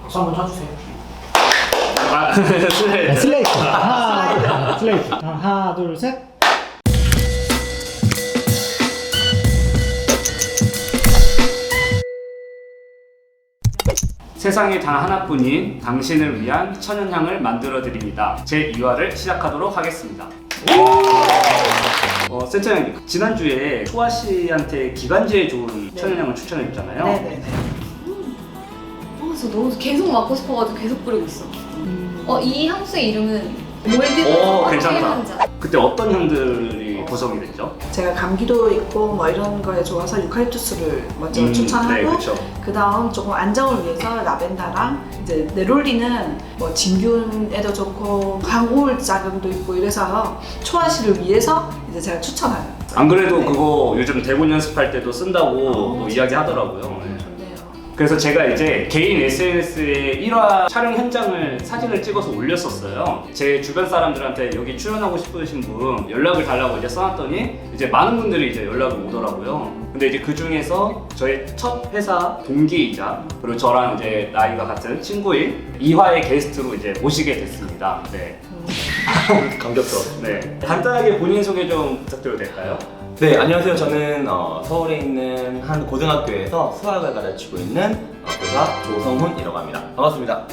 박수 한번 쳐주세요. 슬레이트. 슬레이트. 슬레이트. 하나, 둘, 셋. 세상에 단 하나뿐인 당신을 위한 천연향을 만들어 드립니다. 제 2화를 시작하도록 하겠습니다. 센터장님, 지난주에 초아 씨한테 기관지에 좋은 천연향을 추천해 줬잖아요. 네네네. 저 너무 계속 맡고 싶어가지고 계속 뿌리고 있어. 이 향수의 이름은 몰디브 괜찮다. 향자. 그때 어떤 향들이 구성이 됐죠? 제가 감기도 있고 뭐 이런 거에 좋아서 유칼립투스를 먼저 추천하고 네, 그렇죠. 그 다음 조금 안정을 위해서 라벤더랑 이제 네롤리는 뭐 진균에도 좋고 항우울 작용도 있고 이래서 초아 씨를 위해서 이제 제가 추천하는. 안 그래도 네. 그거 요즘 대본 연습할 때도 쓴다고 이야기 하더라고요. 좋네요. 그래서 제가 이제 개인 SNS에 1화 촬영 현장을 사진을 찍어서 올렸었어요. 제 주변 사람들한테 여기 출연하고 싶으신 분 연락을 달라고 이제 써놨더니 이제 많은 분들이 이제 연락이 오더라고요. 근데 이제 그 중에서 저의 첫 회사 동기이자 그리고 저랑 이제 나이가 같은 친구인 2화의 게스트로 이제 모시게 됐습니다. 네. 감격스러워. 네. 간단하게 본인 소개 좀 부탁드려도 될까요? 네, 안녕하세요. 저는 서울에 있는 한 고등학교에서 수학을 가르치고 있는 교사 조성훈이라고 합니다. 반갑습니다.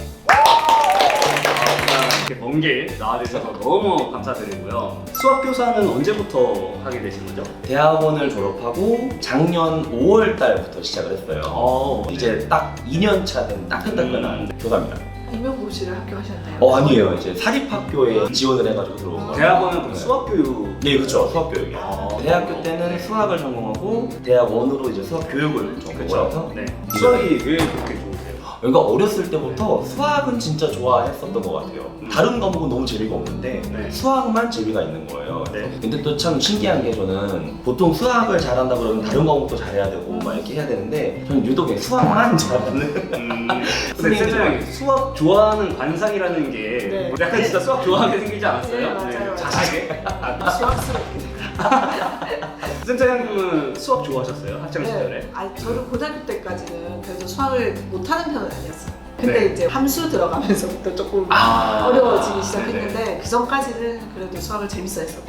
이렇게 먼 길 나와주셔서 너무 감사드리고요. 수학 교사는 언제부터 하게 되신 거죠? 대학원을 졸업하고 작년 5월 달부터 시작을 했어요. 이제 딱 2년 차 된 따끈따끈한 교사입니다. 임용고시를 합격하셨나요? 아니에요. 이제 사립학교에 지원을 해가지고 들어온 거예요. 대학원은 그럼 수학 교육? 네, 그렇죠. 수학 교육이요. 대학교 때는 수학을 전공하고 대학원으로 이제 수학 교육을 전공해서 네. 수학이 왜 그렇게 좋으세요? 그러니까 어렸을 때부터 수학은 진짜 좋아했었던 것 같아요. 다른 과목은 너무 재미가 없는데 네. 수학만 재미가 있는 거예요. 네. 근데 또 참 신기한 게 저는 보통 수학을 잘한다 그러면 다른 과목도 잘해야 되고 막 이렇게 해야 되는데 저는 유독 수학만 잘하는. 근데 센터장님 수학 좋아하는 관상이라는 게 네. 약간 진짜 수학 좋아하게 생기지 않았어요? 네, 맞아요. 자식에? 수학스럽게. 센터장님은 수학 좋아하셨어요? 학창 시절에? 아니 저는 고등학교 때까지는 그래도 수학을 못하는 편은 아니었어요. 근데 네. 이제 함수 들어가면서부터 조금 어려워지기 시작했는데 그 전까지는 그래도 수학을 재밌어 했었어요.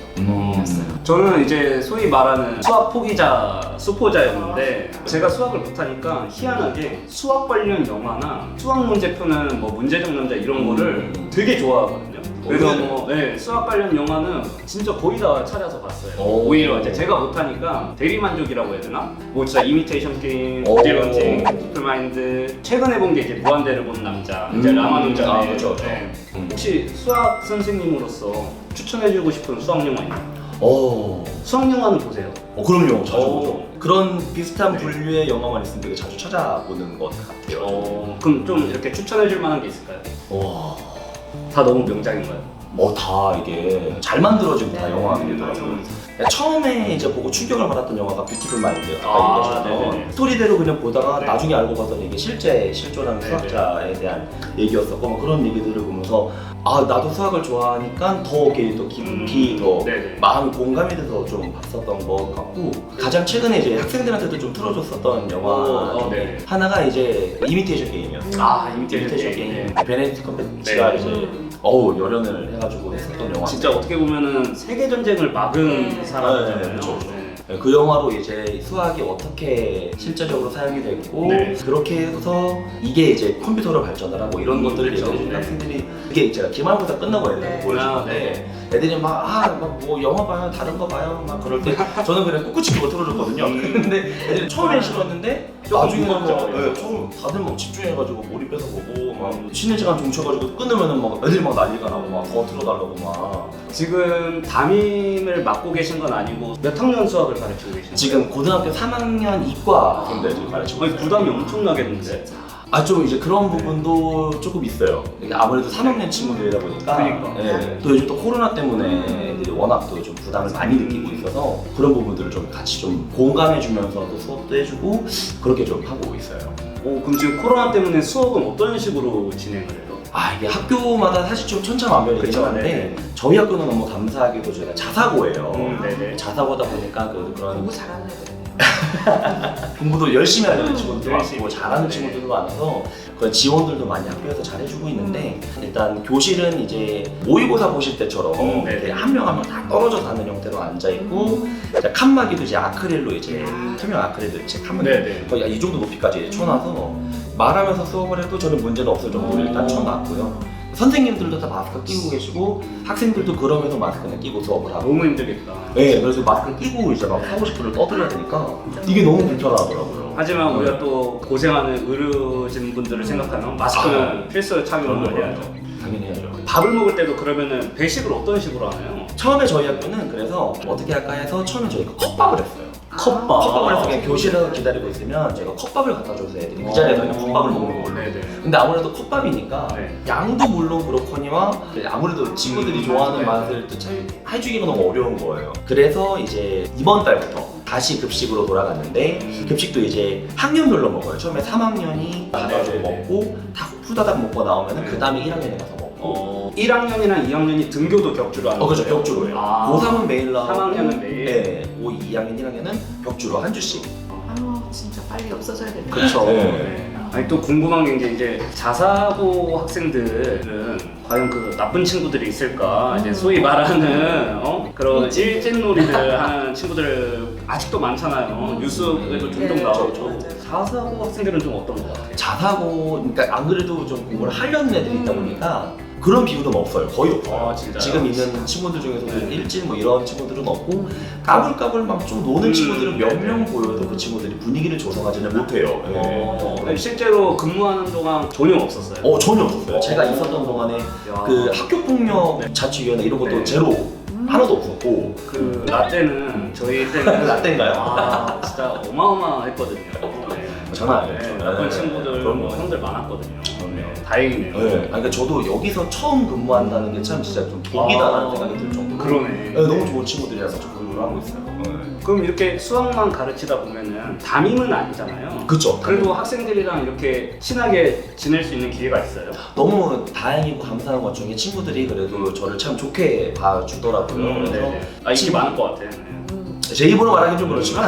저는 이제 소위 말하는 수학 포기자, 수포자였는데 제가 수학을 못하니까 희한하게 수학 관련 영화나 수학 문제 푸는 뭐 문제적 남자 이런 거를 되게 좋아하거든요. 그래서 뭐 수학 관련 영화는 진짜 거의 다 찾아서 봤어요. 오히려 이제 제가 못하니까 대리만족이라고 해야 되나? 뭐 진짜 이미테이션 게임, 디런팅, 디플마인드 최근에 본 게 이제 무한대를 본 남자, 이제 라마누자의 그렇죠. 혹시 수학 선생님으로서 추천해주고 싶은 수학 영화 있나요? 수학 영화는 보세요? 그럼요. 자주 보죠. 그런 비슷한 분류의 영화만 있으면 되게 자주 찾아보는 것 같아요. 그럼 좀 이렇게 추천해줄 만한 게 있을까요? 다 너무 명작인가요? 다 이게 잘 만들어지고 다 영화들이더라고요. 네. 처음에 이제 보고 충격을 받았던 영화가 뷰티풀 마인드 네네. 스토리대로 그냥 보다가 네. 나중에 알고 봤더니 이게 실제 실존한 네네. 수학자에 대한 얘기였었고 뭐 그런 얘기들을 보면서 나도 수학을 좋아하니까 더 이렇게 더 깊이 더 네네. 마음이 공감이 돼서 좀 봤었던 것 같고 가장 최근에 이제 학생들한테도 좀 틀어줬었던 영화 중에 네. 하나가 이제 이미테이션 게임이었어요. 이미테이션 게임. 네. 베네딕트 컴배치가 네. 이제 열연을 해가지고 했었던 영화. 진짜 어떻게 보면은 세계 전쟁을 막은 사람이잖아요. 네, 그렇죠. 그 영화로 이제 수학이 어떻게 실제적으로 사용이 됐고 네. 그렇게 해서 이게 이제 컴퓨터로 발전을 하고 이런 것들을 그렇죠. 얘기해주는 네. 학생들이 이게 제가 기말고사 끝나고 애들한테 네. 보여줄 건데 애들이 뭐 영화 봐요 다른 거 봐요 막 그럴 때 저는 그냥 꿋꿋이 그거 틀어줬거든요. 근데 애들이 처음엔 싫었는데 나중에는 처음 다들 막 집중해가지고 몰입해서 보고 막 쉬는 시간 종쳐가지고 끊으면은 막 애들이 막 난리가 나고 막 더 틀어달라고 막. 지금 담임을 맡고 계신 건 아니고 몇 학년 수학을 가르치고 계신가요? 지금 고등학교 3학년 이과 학생들 지금 가르치고 있어요. 부담이 엄청나겠는데? 좀 이제 그런 부분도 조금 있어요. 이게 아무래도 3학년 친구들이다 보니까 그러니까. 또 요즘 또 코로나 때문에 애들이 워낙 또 좀 부담을 많이 느끼고 있어서 그런 부분들을 좀 같이 좀 공감해주면서 또 수업도 해주고 그렇게 좀 하고 있어요. 그럼 지금 코로나 때문에 수업은 어떤 식으로 진행을 해요? 이게 학교마다 사실 좀 천차만별이긴 그쵸, 한데 네. 저희 학교는 너무 감사하게도 저희가 자사고예요. 네네. 자사고다 보니까 그런 공부 잘하는 애들이네요. 공부도 열심히 하는 친구들도 열심히. 많고 잘하는 네. 친구들도 많아서 그런 지원들도 많이 학교에서 잘해주고 있는데 일단 교실은 이제 모의고사 보실 때처럼 네. 이렇게 한 명 한 명 다 떨어져서 하는 형태로 앉아 있고 칸막이도 이제 아크릴로 이제 투명 아크릴로 이제 칸막이 네네. 거의 이 정도 높이까지 쳐놔서 말하면서 수업을 해도 저는 문제는 없을 정도로 일단 쳐놨고요. 선생님들도 다 마스크 끼고 계시고 학생들도 그러면서 마스크를 끼고 수업을 하고. 너무 힘들겠다. 네, 그래서 마스크 끼고 이제 막 40~50분을 떠들어야 되니까 이게 너무 불편하더라고요. 하지만 우리가 또 고생하는 의료진 분들을 생각하면 마스크는 필수 착용을 해야죠. 당연히 해야죠. 밥을 먹을 때도 그러면은 배식을 어떤 식으로 하나요? 처음에 저희 학교는 그래서 어떻게 할까 해서 처음에 저희가 컵밥을 했어요. 컵밥. 컵밥을 해서 그냥 교실에서 기다리고 있으면 저희가 컵밥을 갖다 줘서 애들이 그 자리에서 그냥 컵밥을 먹는 걸로. 네네. 근데 아무래도 컵밥이니까 네. 양도 물론 그렇거니와 아무래도 친구들이 좋아하는 네. 맛을 또 해주기가 너무 어려운 거예요. 그래서 이제 이번 달부터 다시 급식으로 돌아갔는데 급식도 이제 학년별로 먹어요. 처음에 3학년이 가가지고 네. 먹고 다 후다닥 먹고 나오면은 그 다음에 1학년에 가서 먹고 1학년이랑 2학년이 등교도 격주로 하는 그렇죠. 거예요? 격주로 해요. 아. 고3은 매일 나오고 3학년은 매일? 네. 2학년, 1학년은 격주로 한 주씩. 아유 진짜 빨리 없어져야 될 것 그렇죠. 같아요. 네. 아니 또 궁금한 게 이제 자사고 학생들은 과연 그 나쁜 친구들이 있을까? 이제 소위 말하는 그런 일진놀이를 하는 친구들 아직도 많잖아요. 뉴스에도 종종 네, 나오죠. 맞아요. 자사고 학생들은 좀 어떤 것 같아요? 자사고, 그러니까 안 그래도 좀 공부를 하려는 애들이 있다 보니까 그런 비율은 없어요. 거의 없어요. 아, 진짜요? 지금 있는 친구들 중에서도 네. 일진 뭐 이런 친구들은 없고 까불까불 막 좀 노는 친구들은 몇 명 보여도 그 친구들이 분위기를 조성하지는 못해요. 아니, 실제로 근무하는 동안 전혀 없었어요. 전혀 없었어요. 제가 있었던 동안에 야. 그 학교폭력 자치위원회 이런 것도 네. 제로 하나도 없었고 그 라떼는 저희 때는 라떼인가요? 아 진짜 어마어마했거든요. 네. 장난 아니에요. 네, 나쁜 친구들, 그럼요. 뭐 형들 많았거든요. 네, 다행이네요. 네. 아니, 그러니까 저도 여기서 처음 근무한다는 게 참 진짜 좀 복이다라는 생각이 들 정도로 그러네. 네, 너무 좋은 친구들이라서 좀 근무를 하고 있어요. 그럼 이렇게 수학만 가르치다 보면은 담임은 아니잖아요. 그쵸. 그래도 학생들이랑 이렇게 친하게 지낼 수 있는 기회가 있어요. 너무 다행이고 감사한 것 중에 친구들이 그래도 저를 참 좋게 봐주더라고요. 그래서 네네. 아 인기 많을 것 같아요. 네. 제 입으로 말하긴 좀 그렇지만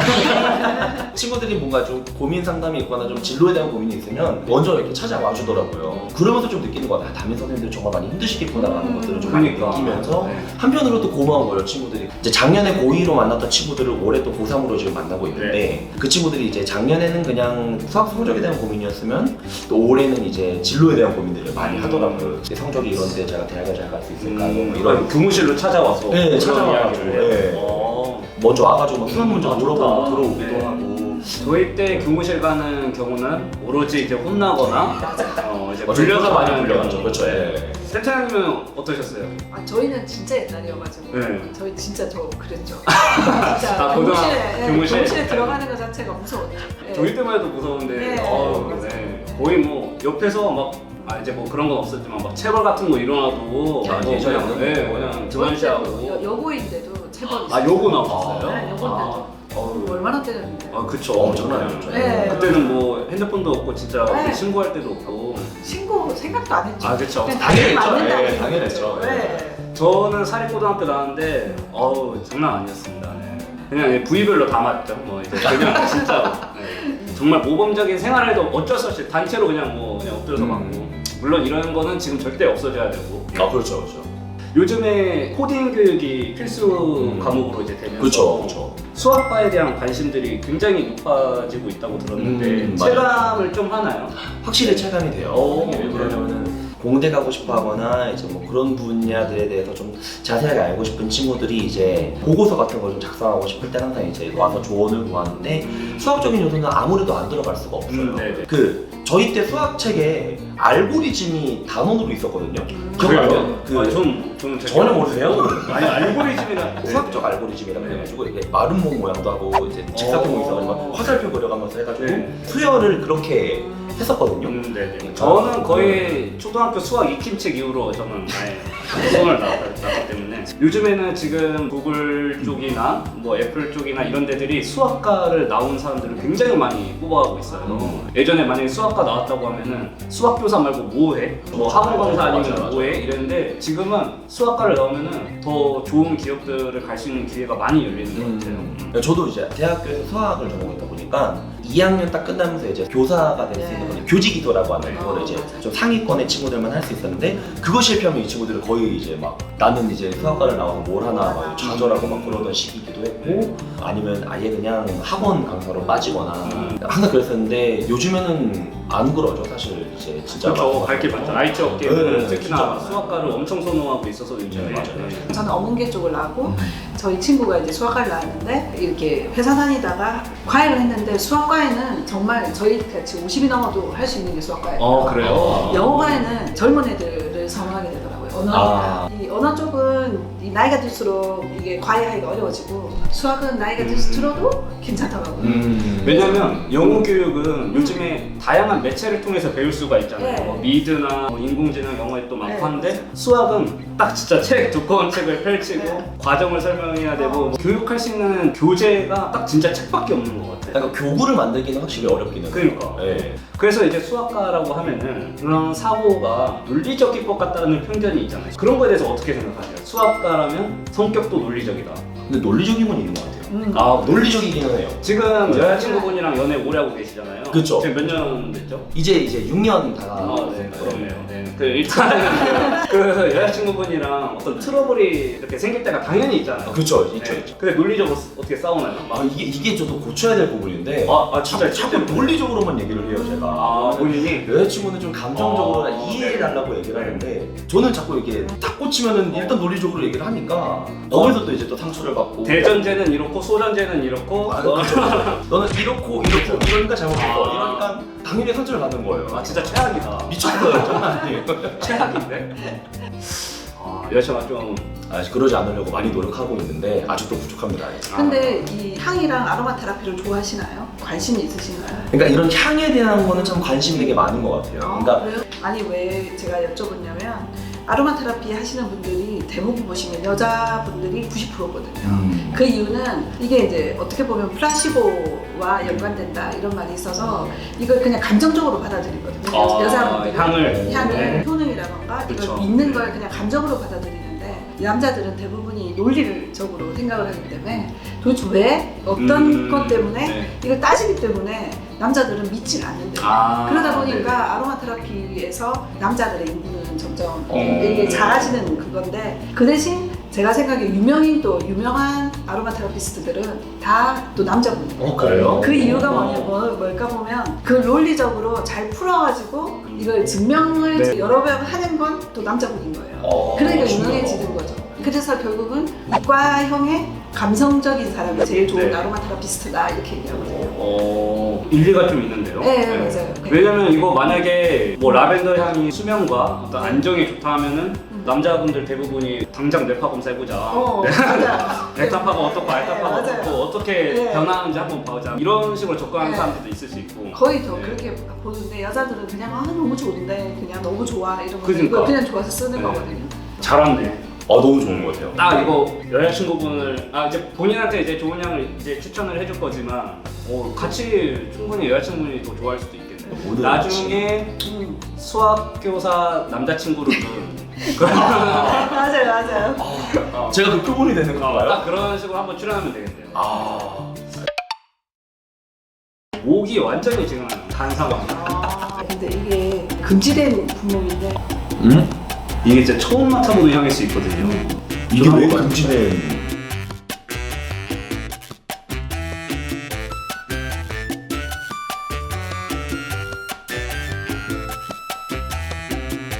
친구들이 뭔가 좀 고민 상담이 있거나 좀 진로에 대한 고민이 있으면 먼저 이렇게 찾아와 주더라고요. 그러면서 좀 느끼는 것 같아요. 담임 선생님들 정말 많이 힘드시겠구나라는 것들을 좀 많이 그러니까. 느끼면서 네. 한편으로 또 고마운 거예요. 친구들이 이제 작년에 고2로 만났던 친구들을 올해 또 고3으로 지금 만나고 있는데 네. 그 친구들이 이제 작년에는 그냥 수학 성적에 대한 고민이었으면 또 올해는 이제 진로에 대한 고민들을 많이 하더라고요. 내 성적이 이런데 제가 대학을 잘 갈 수 있을까 뭐 이런 교무실로 찾아와서 네, 그런 찾아와가지고, 이야기를 해요. 네. 먼저 와가지고 막 수학 문제 아, 물어보고 좋다. 들어오기도 네. 하고 저희 때 교무실 가는 경우는 오로지 이제 혼나거나 이제 불려서 많이 하는 불려가죠. 경우. 그렇죠. 예. 세태님은 어떠셨어요? 아, 저희는 진짜 옛날이어가지고 네. 저희 진짜 저 그랬죠. 아, 진짜 고등학- 교무실에 교무실? 들어가는 것 자체가 무서웠죠. 네. 저희 때만 해도 무서운데 네, 네. 거의 뭐 옆에서 막 이제 뭐 그런 건 없었지만 막 체벌 같은 거 일어나도 아, 뭐 예전에 그냥 그냥 저희 때도 등한시하고 여고인데도 체벌이 아 요거 나왔어요? 네, 여고인데도 얼마나 때렸는데. 그쵸 장난 아니었죠. 네. 그때는 뭐 핸드폰도 없고 진짜 네. 신고할 때도 없고 신고 생각도 안 했죠. 아 그쵸 그냥 당연했죠. 맞는다. 네, 당연했죠. 네. 저는 사립고등학교 나왔는데 장난 아니었습니다. 네. 그냥 부위별로 다 맞죠. 뭐 이제 그냥 진짜로 네. 정말 모범적인 생활에도 어쩔 수 없이 단체로 그냥 엎드려서 맞고 물론 이런 거는 지금 절대 없어져야 되고 아 그렇죠, 그렇죠. 요즘에 코딩 교육이 필수 과목으로 이제 되면서 그렇죠, 그렇죠. 수학과에 대한 관심들이 굉장히 높아지고 있다고 들었는데 맞아요. 체감을 좀 하나요? 확실히 체감이 돼요. 오. 예를 들어서는 공대 가고 싶어하거나 이제 뭐 그런 분야들에 대해서 좀 자세하게 알고 싶은 친구들이 이제 보고서 같은 걸 좀 작성하고 싶을 때 항상 이제 와서 조언을 구하는데 수학적인 요소는 아무래도 안 들어갈 수가 없어요. 네네. 그 저희 때 수학책에 알고리즘이 단원으로 있었거든요. 그래요? 기억나요? 그 저는 전혀 모르세요? 아니 알고리즘이라 수학적 알고리즘이라고 해가지고 이렇게 마름몽 모양도 하고 이제 직사각형 있어가지고 화살표 그려가면서 해가지고 네. 수열을 그렇게 했었거든요. 네네. 저는 거의 초등학교 수학 익힘책 이후로 저는 아예 수능을 나왔기 때문에 요즘에는 지금 구글 쪽이나 뭐 애플 쪽이나 이런 데들이 수학과를 나온 사람들을 굉장히 많이 뽑아가고 있어요. 예전에 만약에 수학과 나왔다고 하면은 수학교사 말고 뭐해? 뭐 학원 강사 아니면 맞아. 뭐해? 이랬는데 지금은 수학과를 나오면은 더 좋은 기업들을 갈 수 있는 기회가 많이 열리는 것 같아요. 저도 이제 대학교에서 수학을 전공했다 보니까 2학년 딱 끝나면서 이제 교사가 될 수 있는 거죠. 교직이도라고 하는 그거를 이제 좀 상위권의 친구들만 할 수 있었는데 그거 실패하면 이 친구들은 거의 이제 막 나는 이제 수학과를 나와서 뭘 하나 막 좌절하고 막 그러던 시기이기도 했고 아니면 아예 그냥 학원 강사로 빠지거나 항상 그랬었는데 요즘에는 안 그러죠 사실 이제 진짜 그렇죠. 갈길 많죠. IT 업계는 네, 특히나 진짜. 수학과를 엄청 선호하고 있어서 요즘에. 맞아요. 저는 어문계 쪽을 나왔고 저희 친구가 이제 수학과를 나왔는데 이렇게 회사 다니다가 과외를 했는데 수학과에는 정말 저희 같이 50이 넘어도 할 수 있는 게 수학과예요. 그래요? 영어과에는 젊은 애들을 선호하게 되더라고요. 언어니까. 이 언어 쪽은 이 나이가 들수록 이게 과외하기가 어려워지고 수학은 나이가 들수록도 괜찮더라고요. 왜냐면 영어 교육은 요즘에 다양한 매체를 통해서 배울 수가 있잖아요. 네. 뭐 미드나 뭐 인공지능 영어에 또 많고 네, 하는데 맞아요. 수학은 딱 진짜 두꺼운 책을 펼치고 네. 과정을 설명해야 되고 뭐 교육할 수 있는 교재가 딱 진짜 책밖에 없는 것 같아요. 그러니까 교구를 만들기는 확실히 어렵기는 그러니까. 네. 그래서 이제 수학과라고 하면은 그런 사고가 논리적일 것 같다는 편견이 있잖아요. 그런 거에 대해서 어떻게 생각하세요? 수학과라면 성격도 논리적이다. 근데 논리적인 건 있는 것 같아요. 아, 논리적이기는 해요. 지금 여자친구분이랑 연애 오래 하고 계시잖아요. 그쵸. 지금 몇 년 됐죠? 이제 6년 다. 네, 그렇네요. 네. 그 일단은 그 여자친구분이랑 어떤 트러블이 이렇게 생길 때가 당연히 있잖아요. 그렇죠, 있죠, 네. 있죠. 근데 논리적으로 어떻게 싸우나요? 이게 저도 고쳐야 될 부분인데. 진짜 자꾸 논리적으로만 얘기를 해요, 제가. 본인이 여자친구는 좀 감정적으로 이해해달라고 얘기를 하는데 저는 자꾸 이렇게 딱 꽂히면은 일단 논리적으로 얘기를 하니까 거기서 또 이제 또 상처를 받고 대전제는 이렇고 소전제는 이렇고 그렇죠. 너는 이렇고 이러니까 잘못했어 이러니까 당연히 상처를 받는 거예요. 진짜 최악이다. 미쳤어요 장난 아니에요. 최악인데? 여자친구가 좀 그러지 않으려고 많이 노력하고 있는데 아직도 부족합니다. 근데 이 향이랑 아로마 테라피를 좋아하시나요? 관심이 있으신가요? 그러니까 이런 향에 대한 거는 참 관심이 되게 많은 것 같아요. 그러니까 그래요? 아니 왜 제가 여쭤봤냐면 아로마 테라피 하시는 분들이 대부분 보시면 여자분들이 90%거든요. 그 이유는 이게 이제 어떻게 보면 플라시보와 연관된다 이런 말이 있어서 이걸 그냥 감정적으로 받아들이거든요. 여자분들은 향을 효능이라던가 그쵸. 이걸 믿는 걸 그냥 감정으로 받아들이는데 남자들은 대부분이 논리적으로 생각을 하기 때문에 도대체 왜 어떤 것 때문에 이걸 따지기 때문에 남자들은 믿질 않는데 그러다 보니까 아로마 테라피에서 남자들의 인구는 점점 이게 작아지는 그건데 그 대신 제가 생각에 유명한 아로마 테라피스트들은 다 또 남자분이에요. 그래요? 그 이유가 뭘까 보면 그 논리적으로 잘 풀어가지고 이걸 증명을 여러 번 하는 건 또 남자분인 거예요. 그러니까 유명해지는 거죠. 그래서 결국은 이과형의 감성적인 사람이 제일 좋은 아로마 테라피스트다 이렇게 얘기하거든요. 일리가 좀 있는데요. 네, 맞아요. 왜냐면 이거 만약에 뭐 라벤더 향이 수면과 어떤 안정에 좋다 하면은 남자분들 대부분이 당장 뇌파 검사해보자. 맞아. 렉타파가 어떻고 알타파가 맞아요. 어떻고 어떻게 변하는지 한번 보자. 이런 식으로 접근하는 네. 사람들도 있을 수 있고. 거의 더 그렇게 보는데 여자들은 그냥 너무 좋은데 그냥 너무 좋아 이러면 그러니까. 이거 그냥 좋아서 쓰는 네. 거거든요. 잘 왔네. 너무 좋은 것 같아요. 딱 이거 여자친구분을 이제 본인한테 이제 좋은 향을 이제 추천을 해줄 거지만 같이 충분히 여자친구분이 더 좋아할 수도 있겠네. 나중에 수학교사 남자친구를 맞아요. 제가 그 표본이 되는 건가요? 딱 그런 식으로 한번 출연하면 되겠네요. 목이 완전히 지금 간 상황이야. 근데 이게 금지된 품목인데 이게 진짜 처음 맡아보는 향일 수 있거든요. 이게 왜 금지된